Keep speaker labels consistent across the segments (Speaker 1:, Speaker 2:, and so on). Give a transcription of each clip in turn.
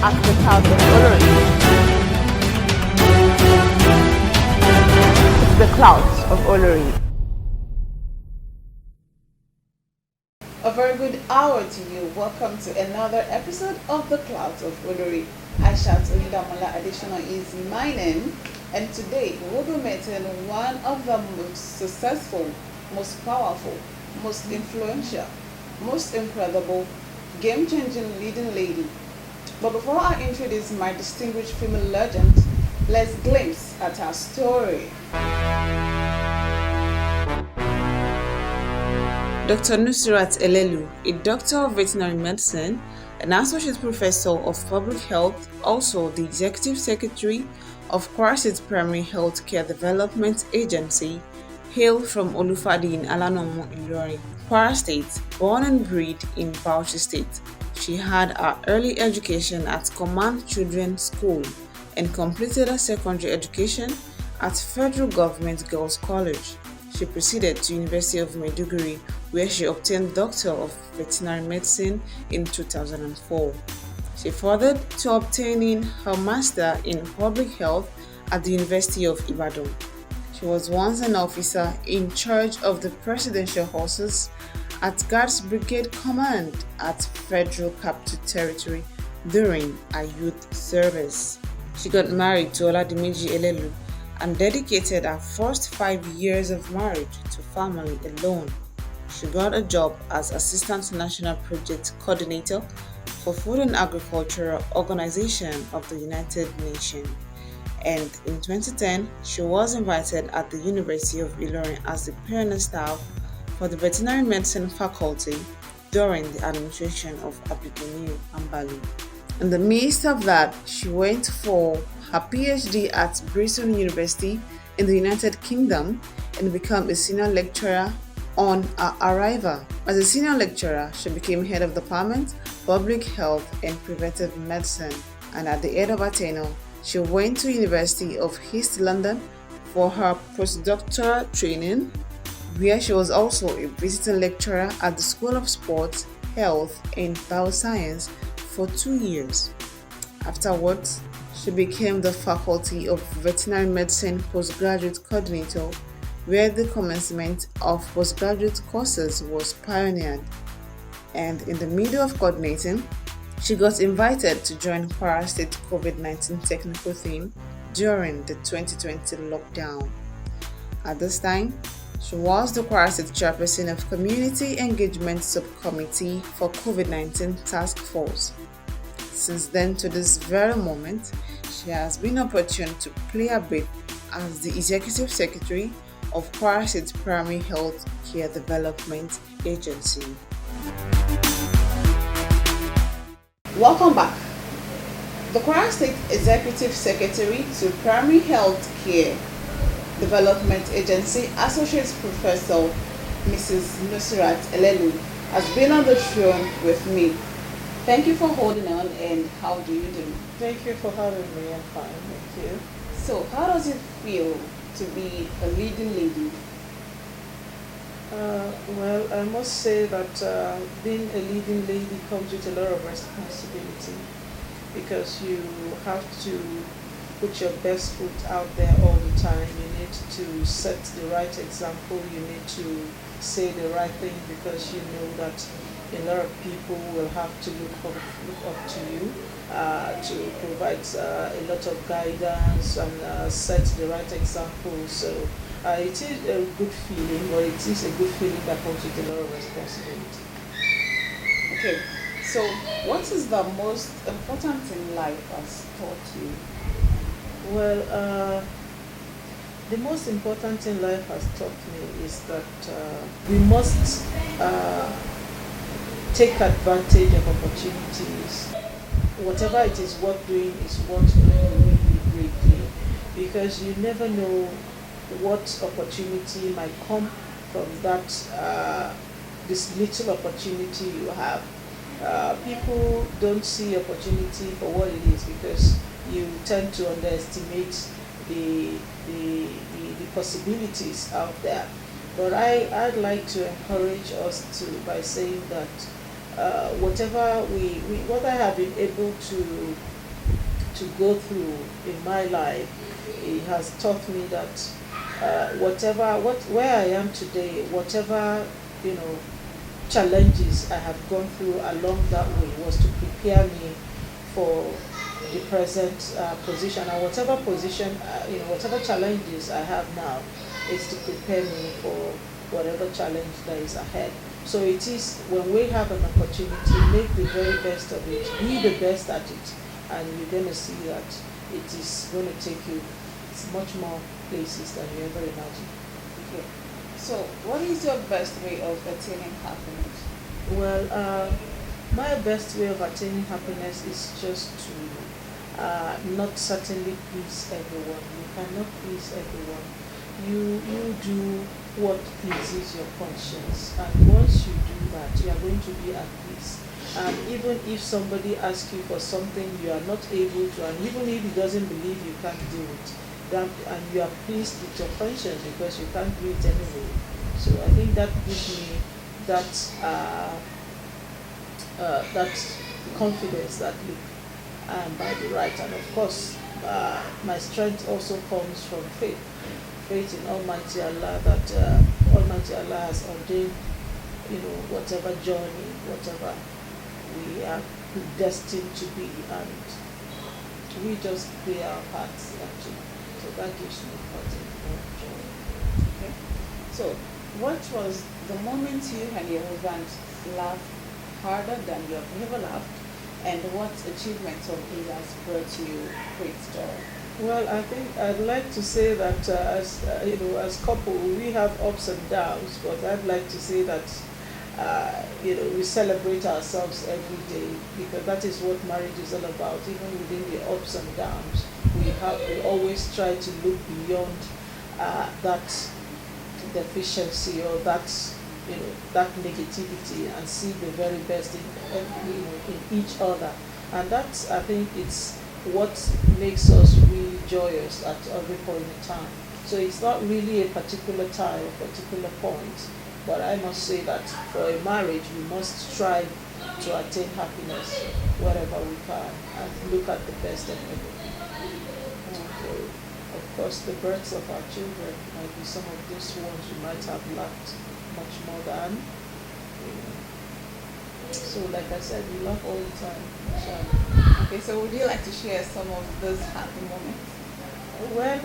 Speaker 1: at the clouds of Olori. It's the clouds of Olori.
Speaker 2: A very good hour to you. Welcome to another episode of The Clouds of Olori. Aishat Onidamola Additional is my name, and today we'll be meeting one of the most successful, most powerful, most influential, most incredible, game-changing leading lady. But before I introduce my distinguished female legend, let's glimpse at her story.
Speaker 3: Dr. Nusirat Elelu, a doctor of veterinary medicine, an associate professor of public health, also the executive secretary of Kwara State Primary Health Care Development Agency, hail from Olufadi in Alanomo, Ilorin, Kwara State, born and bred in Bauchi State. She had her early education at Command Children's School and completed her secondary education at Federal Government Girls College. She proceeded to University of Maiduguri, where she obtained Doctor of Veterinary Medicine in 2004. She furthered to obtaining her Master in Public Health at the University of Ibadan. She was once an officer in charge of the Presidential Horses at Guards Brigade Command at Federal Capital Territory during her youth service. She got married to Oladimiji Elelu and dedicated her first 5 years of marriage to family alone. She got a job as Assistant National Project Coordinator for Food and Agricultural Organization of the United Nations. And in 2010, she was invited at the University of Ilorin as the pioneer staff for the Veterinary Medicine faculty during the administration of Abdulganiyu Ambali. In the midst of that, she went for her PhD at Bristol University in the United Kingdom and became a senior lecturer on her arrival. As a senior lecturer, she became head of department, public health and preventive medicine. And at the end of her tenure, she went to University of East London for her postdoctoral training, where she was also a visiting lecturer at the School of Sports, Health and Bioscience for 2 years. Afterwards, she became the Faculty of Veterinary Medicine Postgraduate Coordinator, where the commencement of postgraduate courses was pioneered. And in the middle of coordinating, she got invited to join Kwara State COVID-19 technical team during the 2020 lockdown. At this time, she was the Kwara State Chairperson of Community Engagement Subcommittee for COVID-19 Task Force. Since then to this very moment, she has been opportune to play a bit as the Executive Secretary of Kwara State Primary Health Care Development Agency.
Speaker 2: Welcome back. The Kwara State Executive Secretary to Primary Health Care Development Agency, Associate Professor Mrs. Nusirat Elelu, has been on the show with me. Thank you for holding on, and how do you do?
Speaker 4: Thank you for having me. I'm fine. Thank you.
Speaker 2: So, how does it feel to be a leading lady?
Speaker 4: Well, I must say that being a leading lady comes with a lot of responsibility because you have to put your best foot out there all the time. You need to set the right example. You need to say the right thing because you know that a lot of people will have to look up to you to provide a lot of guidance and set the right example. So it is a good feeling, but it is a good feeling that comes with a lot of responsibility.
Speaker 2: Okay, so what is the most important thing life has taught you?
Speaker 4: Well, the most important thing life has taught me is that we must take advantage of opportunities. Whatever it is worth doing is worth doing really greatly because you never know what opportunity might come from that this little opportunity you have. People don't see opportunity for what it is because you tend to underestimate the possibilities out there. But I'd like to encourage us by saying that whatever what I have been able to to go through in my life, it has taught me that where I am today, whatever you know challenges I have gone through along that way was to prepare me for the present position, and whatever position whatever challenges I have now is to prepare me for whatever challenge that is ahead. So it is, when we have an opportunity, make the very best of it, be the best at it, and you're going to see that it is going to take you much more places than you ever imagined.
Speaker 2: Okay. So, what is your best way of attaining happiness?
Speaker 4: Well, my best way of attaining happiness is just to not certainly please everyone. You cannot please everyone. You do what pleases your conscience, and once you do that, you are going to be at peace. And even if somebody asks you for something you are not able to, and even if he doesn't believe you can't do it, and you are pleased with your conscience because you can't do it anyway. So I think that gives me that that confidence that look, I am by the right. And of course, my strength also comes from faith. Faith in Almighty Allah, that Almighty Allah has ordained, whatever journey, whatever we are destined to be, and we just play our parts actually. So that gives me more joy.
Speaker 2: Okay. So, what was the moment you and your husband laughed harder than you have ever laughed, and what achievements of these has brought you great joy?
Speaker 4: Well, I think I'd like to say that as couple, we have ups and downs, but I'd like to say that we celebrate ourselves every day, because that is what marriage is all about. Even within the ups and downs, we always try to look beyond that deficiency or that negativity, and see the very best in each other. And that's, I think, it's what makes us really joyous at every point in time. So it's not really a particular time or particular point, but I must say that for a marriage, we must strive to attain happiness wherever we can, and look at the best of everything. So, of course, the births of our children might be some of those ones we might have lacked much more than. So, like I said, we laugh all the time. So,
Speaker 2: okay, so would you like to share some of those happy moments?
Speaker 4: Well,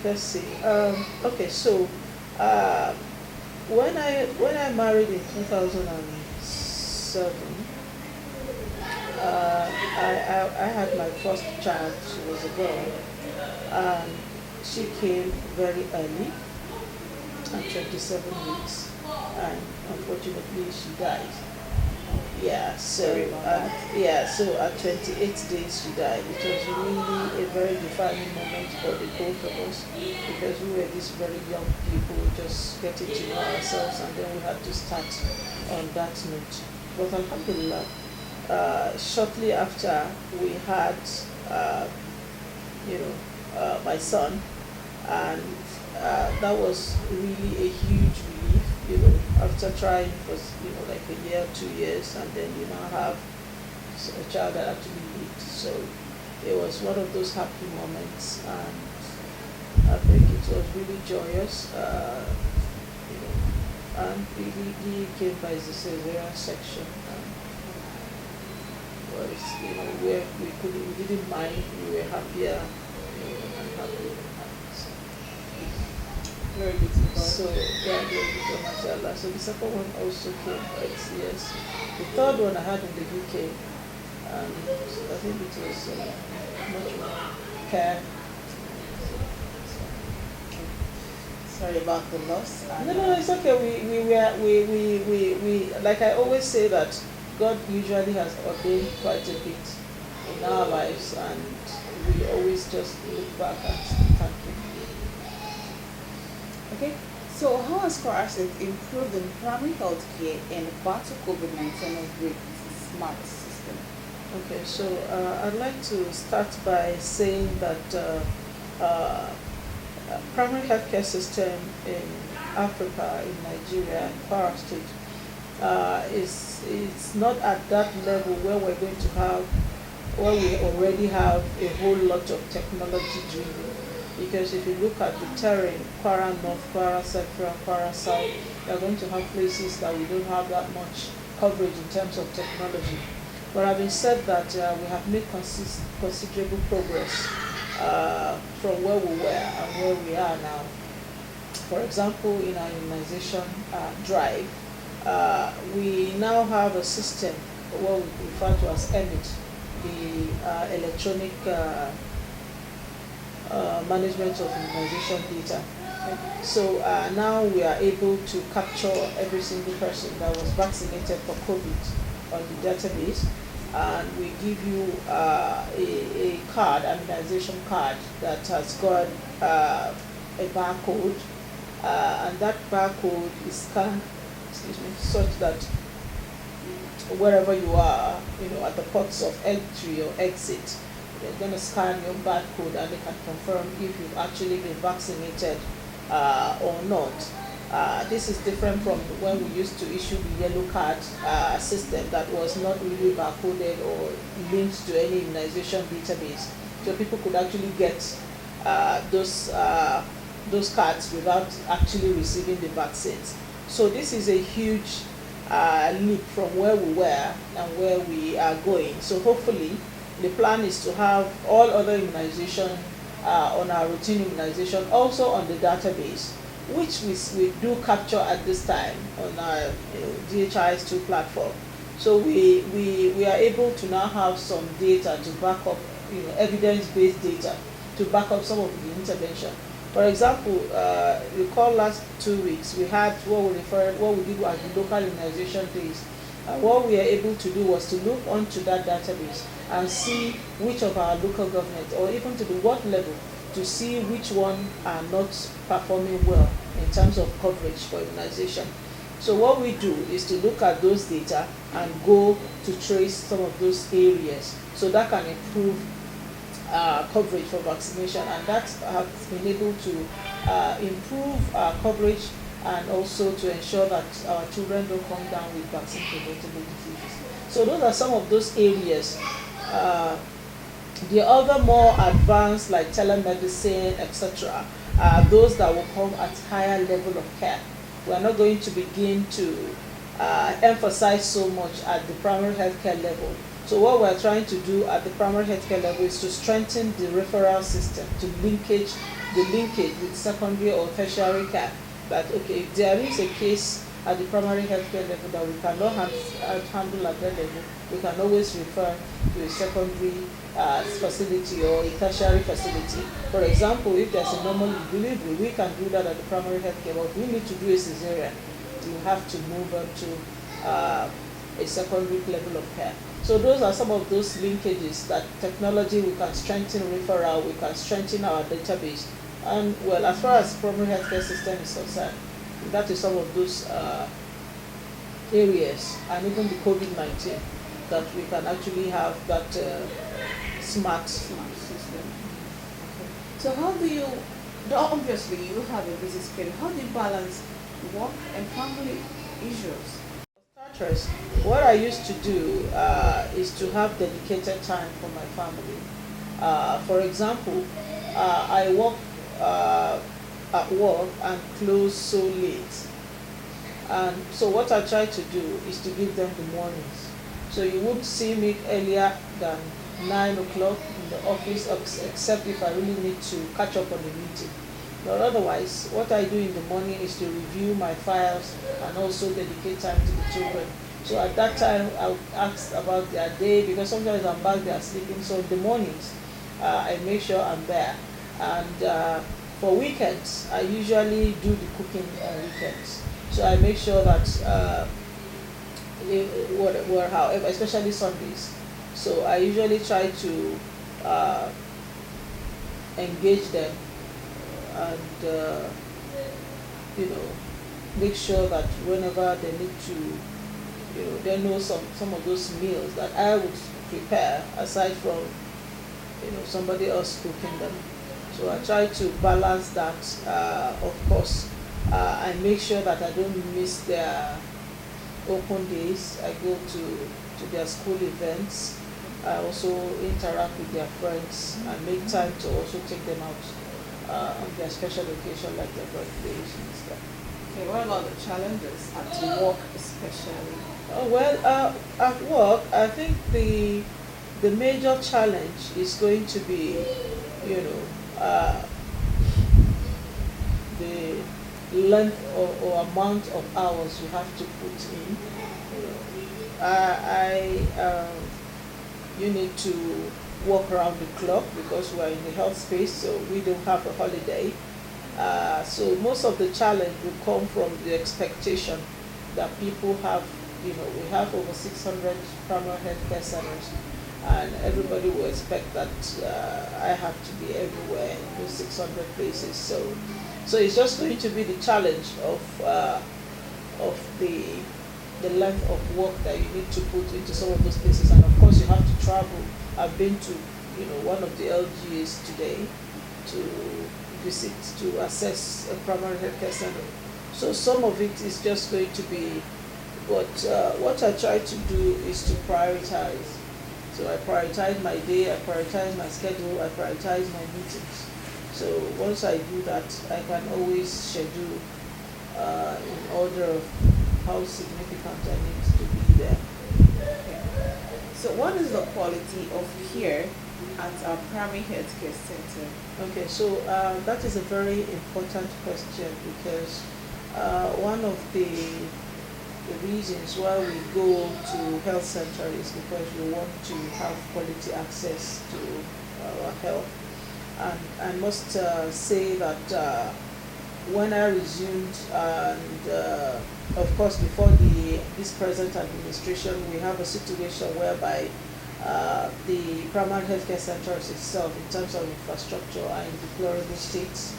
Speaker 4: let's see. Okay, so when I married in 2007, I had my first child. She was a girl, and she came very early, at 27 weeks, and unfortunately she died. Yeah, so so at 28 days she died. It was really a very defining moment for the both of us, because we were these very young people just getting to know ourselves, and then we had to start on that note. But alhamdulillah, shortly after we had my son, and that was really a huge relief, after trying for like a year, 2 years, and then you now have a child that actually lived. So it was one of those happy moments, and I think it was really joyous. And he came by the cesarean section, and was we didn't mind. We were happier, and happy. So,
Speaker 2: Very beautiful.
Speaker 4: so yeah, glory be to mashallah. So the second one also came by CS. The third one I had in the UK, and I think it was much more care.
Speaker 2: Sorry about the loss.
Speaker 4: No, it's okay. We like I always say that God usually has ordained quite a bit in our lives, and we always just look back and thank Him.
Speaker 2: Okay, so how has Kwara improved in primary health care and battle COVID-19 with smart system?
Speaker 4: Okay, so I'd like to start by saying that primary healthcare system in Africa, in Nigeria, in Kwara State, is not at that level where we're going to have where we already have a whole lot of technology driven. Because if you look at the terrain, Kwara North, Kwara Central, Kwara South, we are going to have places that we don't have that much coverage in terms of technology. But having said that, we have made considerable progress from where we were and where we are now. For example, in our immunization drive, we now have a system, what we refer to as EMIT, the electronic management of immunization data. So now we are able to capture every single person that was vaccinated for COVID on the database, and we give you a card, an immunization card that has got a barcode, and that barcode is scanned, such that wherever you are, at the ports of entry or exit, they're going to scan your barcode and they can confirm if you've actually been vaccinated or not. This is different from when we used to issue the yellow card system that was not really barcoded or linked to any immunization database. So people could actually get those cards without actually receiving the vaccines. So this is a huge leap from where we were and where we are going. So hopefully the plan is to have all other immunization on our routine immunization also on the database, which we do capture at this time on our DHIS2 platform. So we are able to now have some data to back up, evidence-based data to back up some of the intervention. For example, recall last 2 weeks we had what we did as the local immunization days. What we are able to do was to look onto that database and see which of our local governments, or even to the ward level, to see which one are not performing well in terms of coverage for immunization. So what we do is to look at those data and go to trace some of those areas, so that can improve coverage for vaccination, and that has been able to improve our coverage and also to ensure that our children don't come down with vaccine preventable diseases. So those are some of those areas. The other more advanced, like telemedicine, etc., those that will come at higher level of care. We are not going to begin to emphasize so much at the primary healthcare level. So what we're trying to do at the primary healthcare level is to strengthen the referral system, to linkage with secondary or tertiary care. That if there is a case at the primary healthcare level that we cannot handle at that level, we can always refer to a secondary facility or a tertiary facility. For example, if there's a normal delivery, we can do that at the primary healthcare, but if we need to do a cesarean, we have to move on to a secondary level of care. So those are some of those linkages that technology, we can strengthen referral, we can strengthen our database. And well, as far as primary healthcare system is concerned, that is some of those areas, and even the COVID-19, that we can actually have that smart system.
Speaker 2: Okay. So how do you, obviously you have a busy schedule, how do you balance work and family issues?
Speaker 4: Starters, what I used to do is to have dedicated time for my family. For example, I work at work and close so late, and so what I try to do is to give them the mornings. So you would see me earlier than 9 o'clock in the office, except if I really need to catch up on the meeting. But otherwise, what I do in the morning is to review my files and also dedicate time to the children. So at that time, I would ask about their day, because sometimes I'm back, they are sleeping. So in the mornings, I make sure I'm there. And for weekends, I usually do the cooking on weekends. So I make sure that, however, especially Sundays. So I usually try to engage them and make sure that whenever they need to, they know some of those meals that I would prepare, aside from somebody else cooking them. So I try to balance that. Of course, I make sure that I don't miss their open days. I go to their school events. also interact with their friends and make time to also take them out on their special occasion like their birthdays and stuff.
Speaker 2: Okay, what about the challenges at work especially?
Speaker 4: At work, I think the major challenge is going to be, you know, the length or amount of hours you have to put in. You know, you need to work around the clock because we are in the health space, so we don't have a holiday. So most of the challenge will come from the expectation that people have. You know, we have over 600 primary healthcare centers, and everybody will expect that I have to be everywhere in those 600 places. So it's just going to be the challenge of the length of work that you need to put into some of those places, and of course you have to travel. I've been to one of the LGAs today to visit to assess a primary healthcare center. So some of it is just going to be. But what I try to do is to prioritize. So I prioritize my day, I prioritize my schedule, I prioritize my meetings. So once I do that, I can always schedule in order of how significant I need to be there.
Speaker 2: Okay. So what is the quality of care at our primary healthcare center?
Speaker 4: Okay, so that is a very important question because one of the reasons why we go to health center is because we want to have quality access to our health. And I must say that when I resumed, and of course before this present administration, we have a situation whereby the primary healthcare centers itself, in terms of infrastructure, are in deplorable states.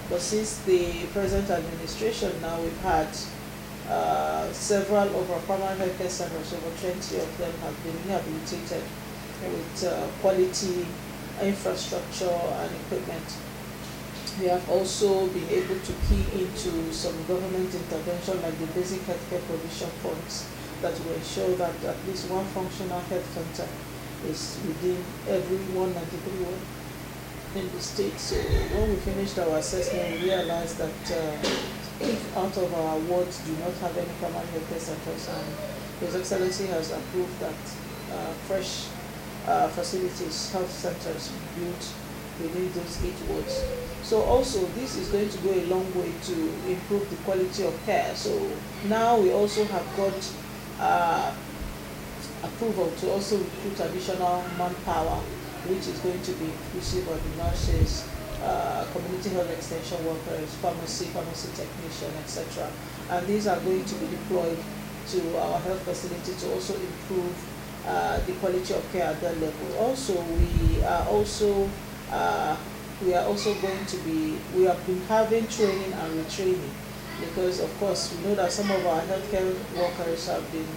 Speaker 4: But since the present administration now, we've had several of our primary healthcare centers, over 20 of them have been rehabilitated with quality infrastructure and equipment. We have also been able to key into some government intervention like the basic healthcare provision funds that will ensure that at least one functional health center is within every 193 ward in the state. So when we finished our assessment, we realized that if out of our wards do not have any primary healthcare centers, and His Excellency has approved that fresh facilities, health centers built within those 8 wards. So also this is going to go a long way to improve the quality of care. So now we also have got approval to also recruit additional manpower, which is going to be inclusive of the nurses, community health extension workers, pharmacy technician, etc. And these are going to be deployed to our health facility to also improve the quality of care at that level. Also, we are also going to be, we have been having training and retraining, because of course we know that some of our healthcare workers have been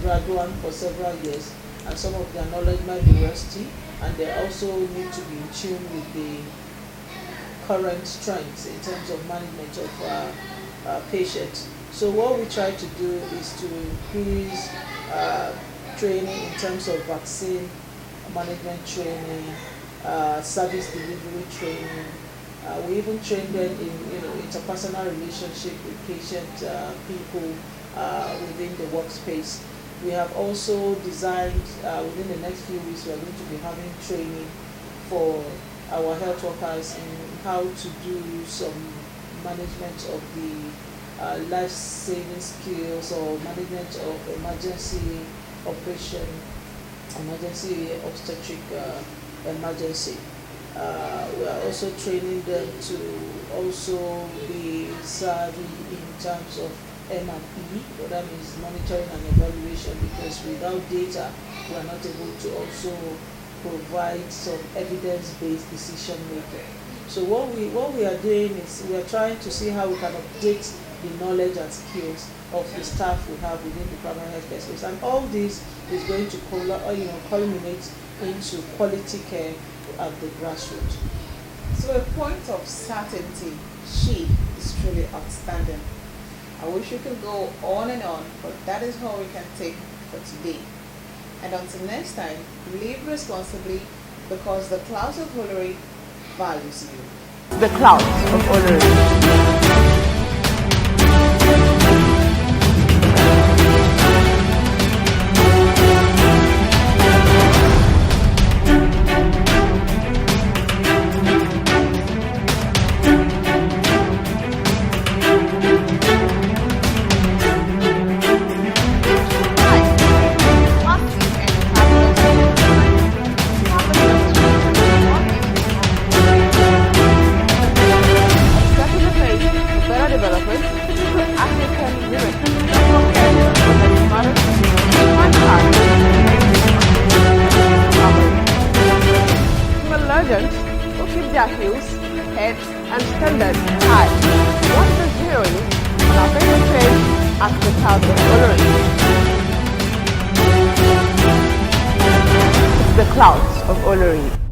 Speaker 4: graduate for several years, and some of their knowledge might be rusty, and they also need to be in tune with the current trends in terms of management of patients. So what we try to do is to increase training in terms of vaccine management training, service delivery training. We even train them in interpersonal relationship with patient people within the workspace. We have also designed, within the next few weeks, we are going to be having training for our health workers in how to do some management of the life-saving skills or management of emergency operation, emergency obstetric emergency. We are also training them to also be savvy in terms of M&E, so that means monitoring and evaluation, because without data, we are not able to also provide some evidence-based decision making. So what we are doing is we are trying to see how we can update the knowledge and skills of the staff we have within the primary healthcare space, and all this is going to culminate into quality care at the grassroots.
Speaker 2: So a point of certainty, she is truly outstanding. I wish we could go on and on, but that is all we can take for today. And until next time, live responsibly because the clouds of Olori values you.
Speaker 1: The clouds of Olori. Development to African lyrics Female legends who keep their heels, heads, and standards high. Watch the heroine on our favorite page at the Clouds of Olori. The Clouds of Olori.